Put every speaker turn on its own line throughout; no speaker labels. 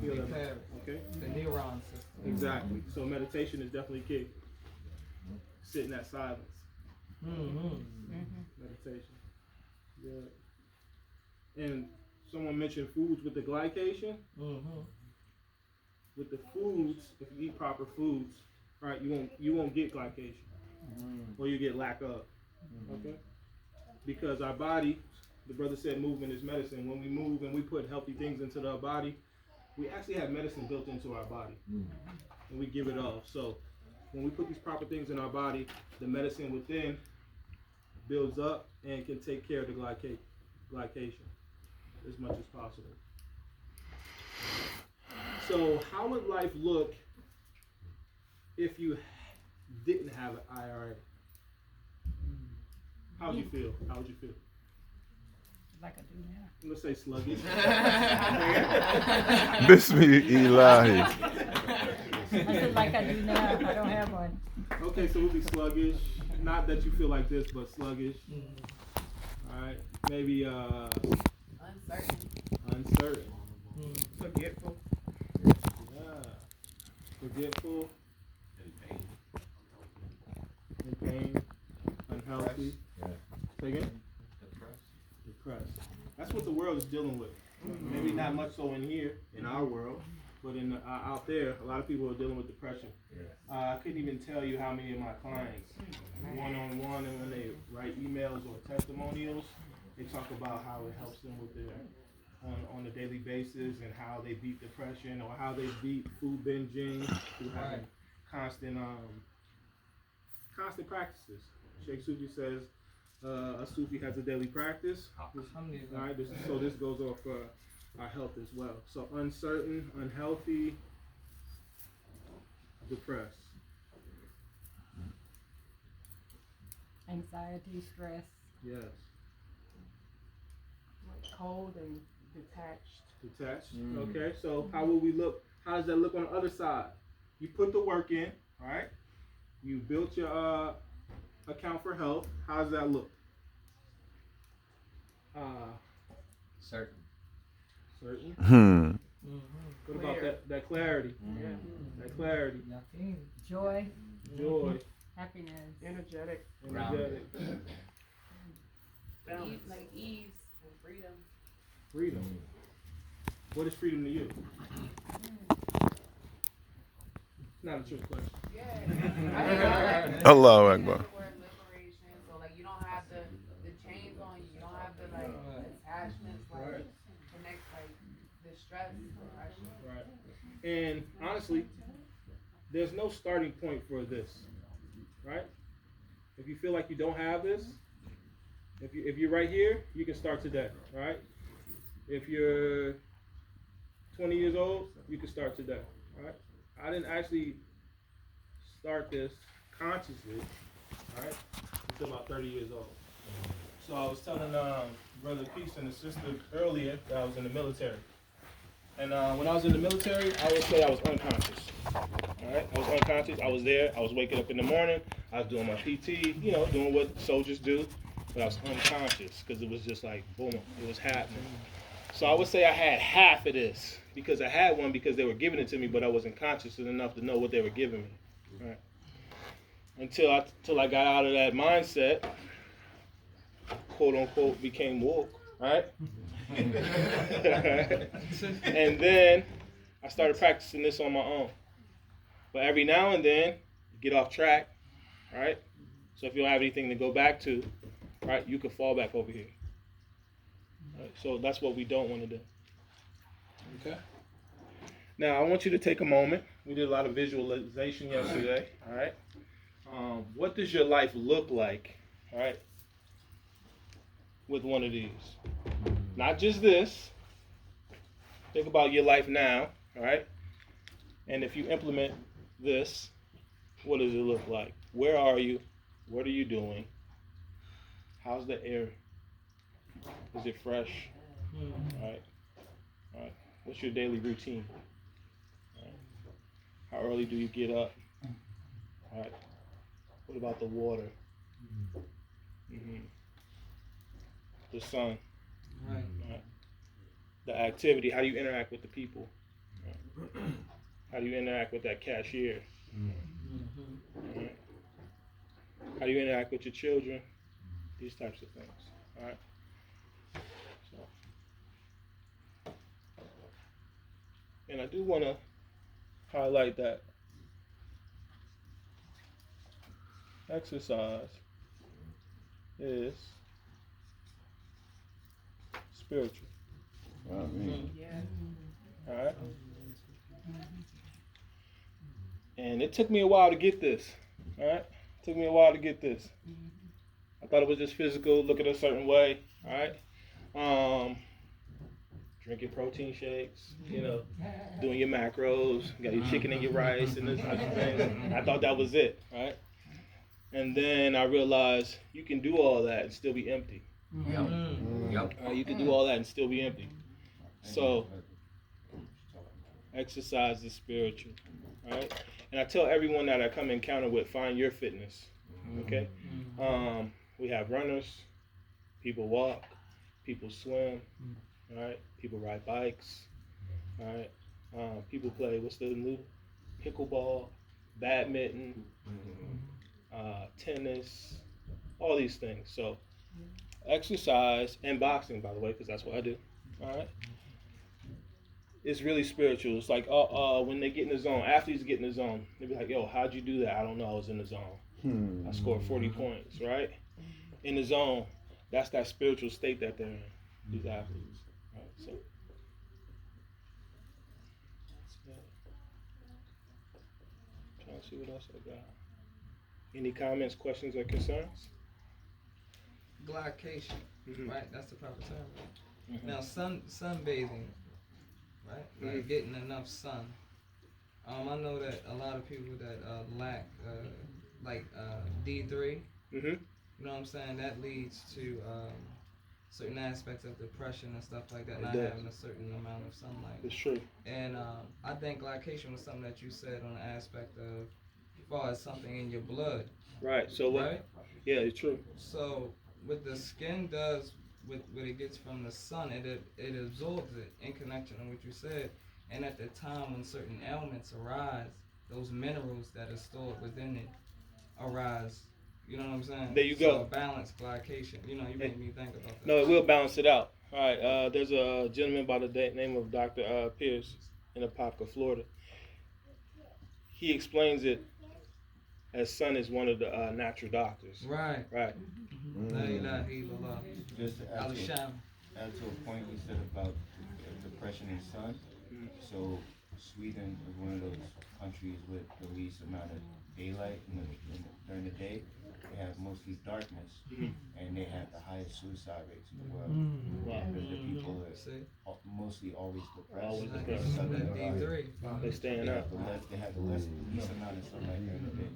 Okay.
The neuron system.
Exactly. So meditation is definitely key. Sit in that silence. Meditation. Yeah. And someone mentioned foods with the glycation. With the foods, if you eat proper foods, right, you won't get glycation, or you get lack of. Okay. Because our body, the brother said, movement is medicine. When we move and we put healthy things into our body, we actually have medicine built into our body, and we give it off. So when we put these proper things in our body, the medicine within builds up and can take care of the glycation as much as possible. So how would life look if you didn't have an IRA? How would you feel?
Like I do now.
Let's say sluggish.
Bismillah.
I said like I do now. I don't have one.
Okay, so we'll be sluggish. Not that you feel like this, but sluggish. All right, maybe uncertain.
Forgetful.
Yeah. Forgetful. In pain. Unhealthy. Say again? Depressed. That's what the world is dealing with. Maybe not much so in here, in our world, but in out there, a lot of people are dealing with depression. I couldn't even tell you how many of my clients, one-on-one, and when they write emails or testimonials, they talk about how it helps them with their on a daily basis, and how they beat depression, or how they beat food binging through having constant practices. Sheikh Sufi says a Sufi has a daily practice. Right, so this goes off our health as well. So uncertain, unhealthy, depressed.
Anxiety, stress.
Yes.
Cold and detached.
Detached. Okay, so how will we look? How does that look on the other side? You put the work in, right? You built your account for health. How does that look?
Certain.
What about that clarity? That clarity.
Joy. Happiness.
Energetic.
Like ease and freedom.
Freedom. What is freedom to you? It's not a trick question.
Yeah.
Allahu Akbar.
The word liberation. So like you don't have the chains on you. You don't have the like attachments like connect like the stress.
Right. And honestly, there's no starting point for this. Right? If you feel like you don't have this, if you're right here, you can start today. Right? If you're 20 years old, you can start today. Right? I didn't actually start this consciously, right, until about 30 years old. So I was telling Brother Peace and his sister earlier that I was in the military. And when I was in the military, I would say I was unconscious. All right? I was unconscious. I was there. I was waking up in the morning. I was doing my PT, doing what soldiers do. But I was unconscious because it was just like, boom, it was happening. So I would say I had half of this because I had one because they were giving it to me, but I wasn't conscious enough to know what they were giving me. Right? Until I got out of that mindset, quote unquote, became woke, right? And then I started practicing this on my own. But every now and then, you get off track, right? So if you don't have anything to go back to, right, you can fall back over here. Right? So that's what we don't want to do. Okay? Now, I want you to take a moment. We did a lot of visualization yesterday, all right? What does your life look like, all right, with one of these? Not just this. Think about your life now, all right? And if you implement this, what does it look like? Where are you? What are you doing? How's the air? Is it fresh? All right. All right. What's your daily routine? All right. How early do you get up? All right. What about the water? The sun. Right. The activity. How do you interact with the people? Right. How do you interact with that cashier?
Mm-hmm.
Alright. How do you interact with your children? These types of things. All right. So, and I do want to highlight that exercise is spiritual. All right. And it took me a while to get this. All right. It took me a while to get this. I thought it was just physical, looking a certain way. All right. Drinking protein shakes, doing your macros, got your chicken and your rice and this type of thing. I thought that was it, right? And then I realized you can do all that and still be empty.
Yep.
You can do all that and still be empty. So, exercise is spiritual, right? And I tell everyone that I come encounter with, find your fitness, okay? We have runners, people walk, people swim, right? People ride bikes, right? People play, what's the new? Pickleball, badminton, tennis, all these things. So, exercise and boxing, by the way, because that's what I do, all right? It's really spiritual. It's like when they get in the zone, athletes get in the zone, they be like, yo, how'd you do that? I don't know, I was in the zone. I scored 40 points, right? In the zone, that's that spiritual state that they're in, these athletes. Right? So, trying to see what else I got. Any comments, questions, or concerns?
Glycation, right? That's the proper term.
Mm-hmm.
Now, sunbathing, right? Like getting enough sun. I know that a lot of people that lack D3. You know what I'm saying? That leads to certain aspects of depression and stuff like that, not having a certain amount of sunlight.
It's true.
And I think glycation was something that you said on the aspect of, as far as something in your blood.
Right. So what?
Right?
Yeah, it's true.
So what the skin does, what it gets from the sun, it absorbs it in connection to what you said. And at the time when certain ailments arise, those minerals that are stored within it arise. You know what I'm saying?
There you go.
So balanced glycation. You made me think about that.
No, it will balance it out. All right. There's a gentleman by the name of Dr. Pierce in Apopka, Florida. He explains it as sun is one of the natural doctors.
Right.
Right.
La ilaha illallah.
Just to add to a point you said about depression and sun. So Sweden is one of those countries with the least amount of daylight during the day. They have mostly darkness, and they have the highest suicide rates in the world. Because the people are mostly always depressed.
Always depressed.
D3.
They staying
They
up.
have the least amount of sunlight during the day.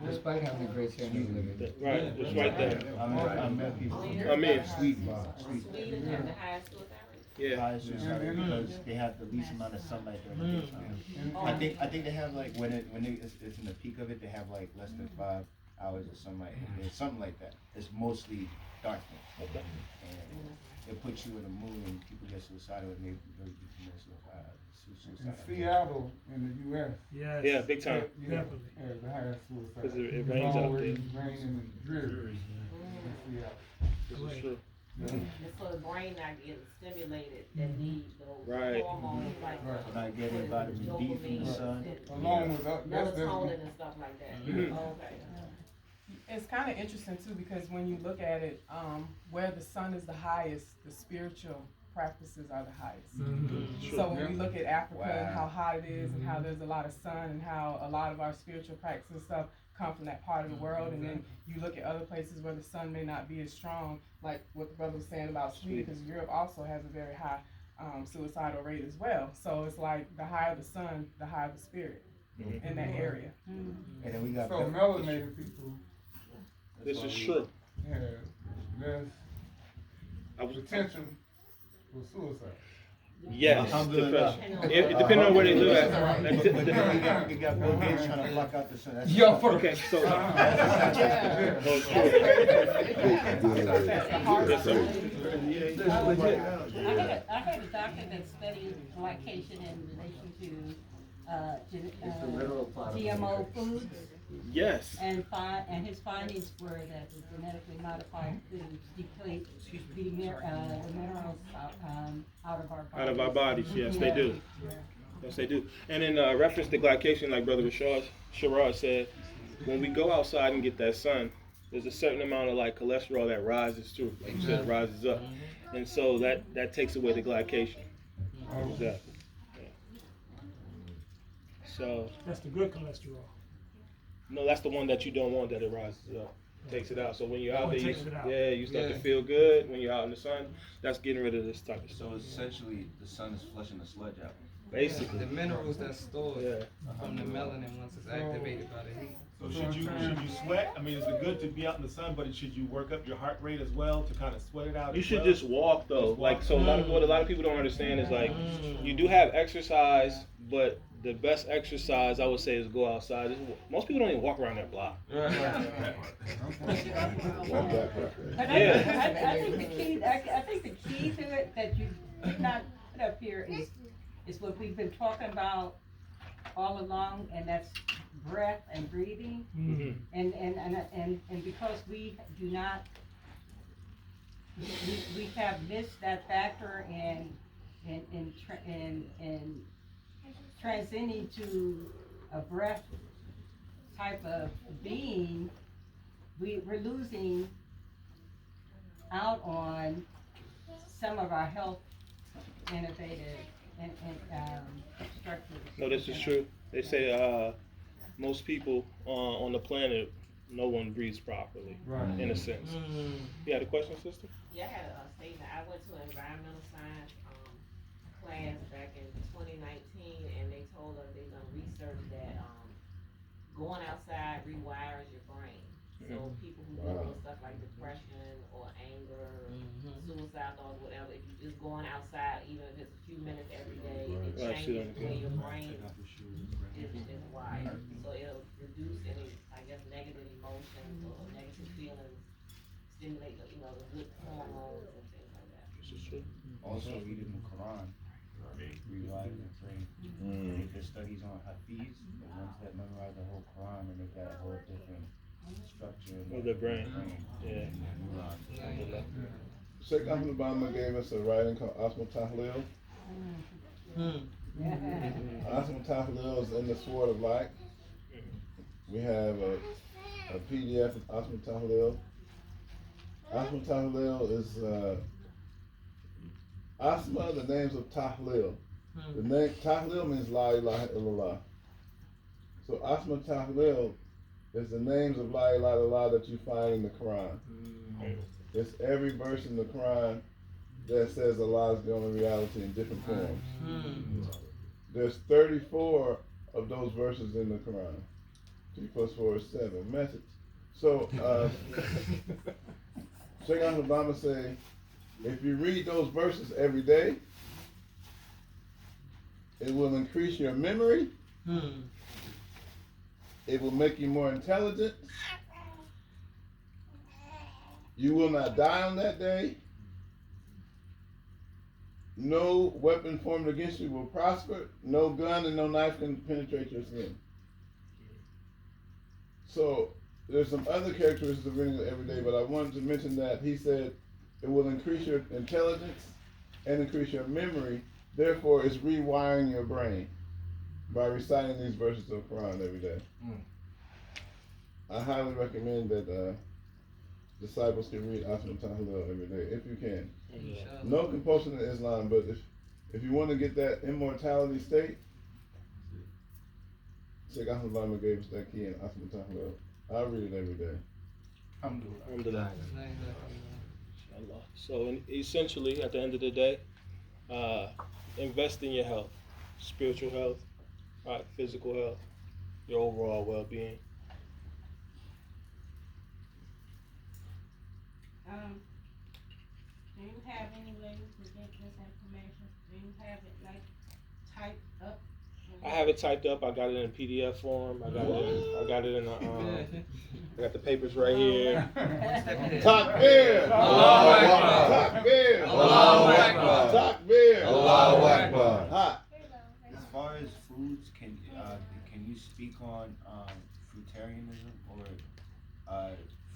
Despite having a great standard of living.
Right. It's right there.
I met people.
I mean,
Sweden.
Sweden has the highest suicide rate.
Yeah.
Highest suicide rate because they have the least amount of sunlight during the daytime. I think they have like when it's in the peak of it, they have like less than 5 hours of sunlight. It's something like that. It's mostly darkness.
Okay.
And it puts you in a mood and people get suicidal and they really do commit suicide.
In Seattle, in the U.S.
Yeah, big time.
Definitely. Has the highest suicide.
Because it rains out there.
It's raining and dreary in Seattle.
This is true.
It's for the brain not getting stimulated that need those
Right.
hormones like
Not getting vitamin D from the sun.
Along with that,
melatonin and stuff like that. Okay.
It's kind of interesting too because when you look at it, where the sun is the highest, the spiritual practices are the highest. So when we look at Africa and how hot it is and how there's a lot of sun and how a lot of our spiritual practices and stuff come from that part of the world, and then you look at other places where the sun may not be as strong, like what the brother was saying about Sweden, because Europe also has a very high suicidal rate as well. So it's like the higher the sun, the higher the spirit in that area.
And then we got
So melanated people
This is true.
have less potential for suicide.
Yes,
Alhamdulillah.
depression. It depending on where they live at.
But then you got Bill Gates trying to block out the sun. That's
Yo,
Okay, so
I had a doctor that studied glycation in relation to GMO foods,
yes.
and his findings were that the genetically modified foods deplete the minerals out of our bodies.
Out of our bodies, yes, they do.
Yeah.
Yes, they do. And in reference to glycation, like Brother Sharad said, when we go outside and get that sun, there's a certain amount of like cholesterol that rises too, like you said, rises up, and so that takes away the glycation. Exactly. Yeah. So
That's the good cholesterol.
no, that's the one that you don't want that it rises up, takes it out. So when you're out there,
takes it out.
you start to feel good when you're out in the sun. That's getting rid of this type of stuff.
So essentially, the sun is flushing the sludge out.
Basically,
The minerals that's stored
yeah.
from the melanin once it's activated by the heat.
So should you sweat? I mean, is it good to be out in the sun, but should you work up your heart rate as well to kind of sweat it out?
You
as
should
well?
just walk though.
Just
Like
walk.
so, what a lot of people don't understand is like you do have exercise, but the best exercise I would say is go outside. Most people don't even walk around their block.
But
Yeah.
I think the key to it that you did not put up here is what we've been talking about all along, and that's breath and breathing.
Mm-hmm.
And because we do not, we have missed that factor in transcending to a breath type of being, we're losing out on some of our health innovative and structures.
No, this is true. They say most people on the planet, no one breathes properly,
Right.
in a sense. You had a question, sister?
Yeah, I had a statement. I went to an environmental science class back in 2019, and they told us they done research that going outside rewires your brain. So people who deal with stuff like depression or anger, suicide thoughts, whatever, if you just going outside, even if it's a few minutes every day, it changes the way your brain is wired. So it'll reduce any, I guess, negative emotions or negative feelings, stimulate the, the good hormones and things like that.
This is true.
Also, reading the Quran, rewriting the brain. They did studies on Hafiz, the ones that memorize the whole Quran, and they got a whole different structure
Of the brain. Yeah.
and their neurons.
Sheikh Ahmed Obama gave us a writing called Asma Tahlil. Asma Tahlil is in the Sword of Light. We have a PDF of Asma Tahlil. Asma Tahlil is Asma, the names of Tahlil. The name Tahlil means La ilaha illallah. So Asma Tahlil is the names of La ilaha illallah that you find in the Quran. It's every verse in the Quran that says Allah is the only reality in different forms. There's 34 of those verses in the Quran. 3 plus 4 is 7. Message. So, Sheikh Ahmed Obama say, if you read those verses every day, it will increase your memory. It will make you more intelligent. You will not die on that day. No weapon formed against you will prosper. No gun and no knife can penetrate your skin. So there's some other characteristics of reading it every day, but I wanted to mention that he said it will increase your intelligence and increase your memory. Therefore, it's rewiring your brain by reciting these verses of Quran every day. I highly recommend that disciples can read Asma Tahlil every day, if you can. No compulsion in Islam, but if you want to get that immortality state, Sheikh Ahmed Obama gave us that key in Asma Tahlil. I read it every day.
Alhamdulillah. So essentially, at the end of the day, invest in your health, spiritual health, right, physical health, your overall well-being.
Do you have any way to get this information? Do you have
typed up?
I have it typed up. I got it in PDF form. I got it in I got the papers right here.
Takbir!
Allahu Akbar.
Takbir!
Allahu Akbar.
Takbir!
Allahu Akbar.
Ha.
As far as foods, can you speak on fruitarianism or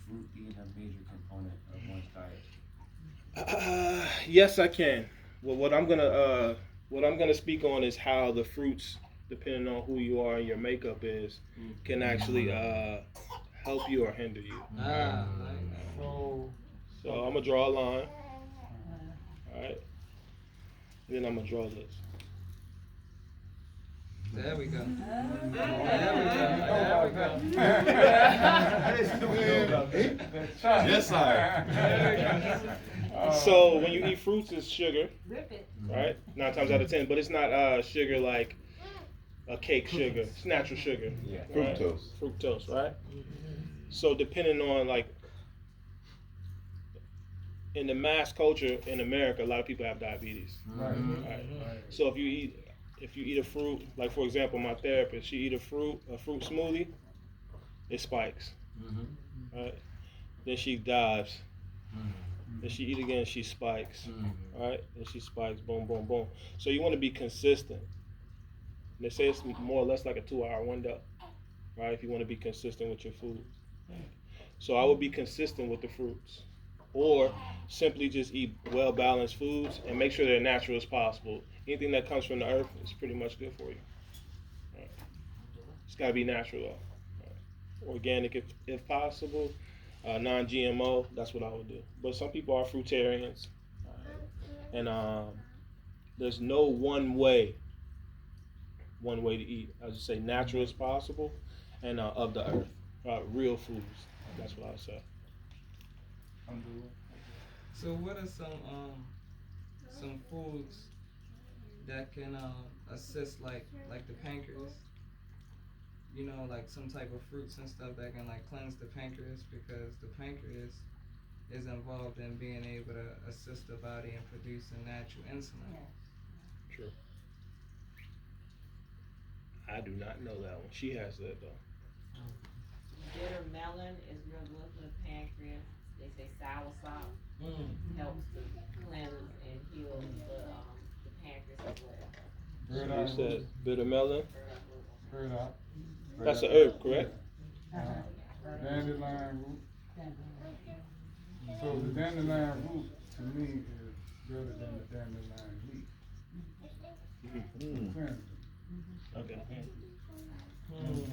fruit being a major component of one's diet?
Yes, I can. Well, what I'm gonna speak on is how the fruits, depending on who you are and your makeup is, can actually help you or hinder you. So I'm gonna draw a line. All right. Then I'm gonna draw this.
There we go.
Yes, sir.
So when you eat fruits, it's sugar,
Rip it.
right? 9 times out of 10, but it's not sugar like a cake sugar. It's natural sugar.
Yeah.
Right?
Fructose.
Fructose, right? So depending on like in the mass culture in America, a lot of people have diabetes.
Right.
Right. So if you eat a fruit, like for example, my therapist, she eat a fruit smoothie, it spikes. Right? Then she dives. Then she eat again, she spikes. Right? Then she spikes, boom, boom, boom. So you want to be consistent. And they say it's more or less like a 2-hour window, right? If you want to be consistent with your food. So I would be consistent with the fruits. Or simply just eat well-balanced foods and make sure they're natural as possible. Anything that comes from the earth is pretty much good for you. Right. It's got to be natural though. Right. Organic if possible. Non-GMO, that's what I would do. But some people are fruitarians. And there's no one way to eat. I just say natural as possible and of the earth. Real foods. That's what I would say.
So what are some foods that can assist like the pancreas? You know, like some type of fruits and stuff that can like cleanse the pancreas, because the pancreas is involved in being able to assist the body in producing natural insulin.
True. I do not know that one. She has that though.
Bitter melon is real good for the pancreas. They say soursop helps to cleanse and heal the pancreas as well.
You said bitter melon.
Bird out.
That's an herb, correct?
Dandelion root. So the dandelion root to me is better than the dandelion leaf. Cleansing.
Okay.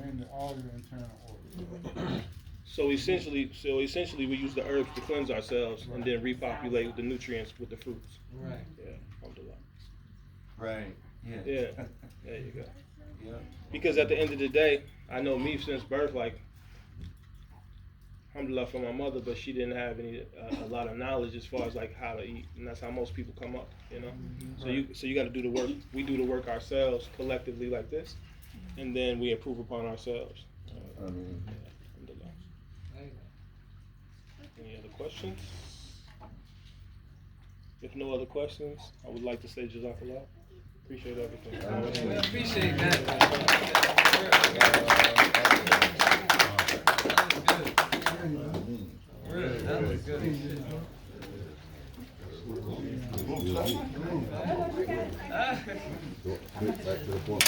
And all your internal organs.
So essentially, we use the herbs to cleanse ourselves and then repopulate with the nutrients with the fruits.
Right.
Yeah. Alhamdulillah.
Right. Yeah.
Yeah. There you go.
Yeah.
Because at the end of the day, I know me since birth, like, alhamdulillah for my mother, but she didn't have a lot of knowledge as far as like how to eat, and that's how most people come up, you know. So you got to do the work. We do the work ourselves collectively like this, and then we improve upon ourselves. Alhamdulillah. Any other questions? If no other questions, I would like to say Jazakallah. Appreciate everything.
I appreciate that. That was good.
Back to the point.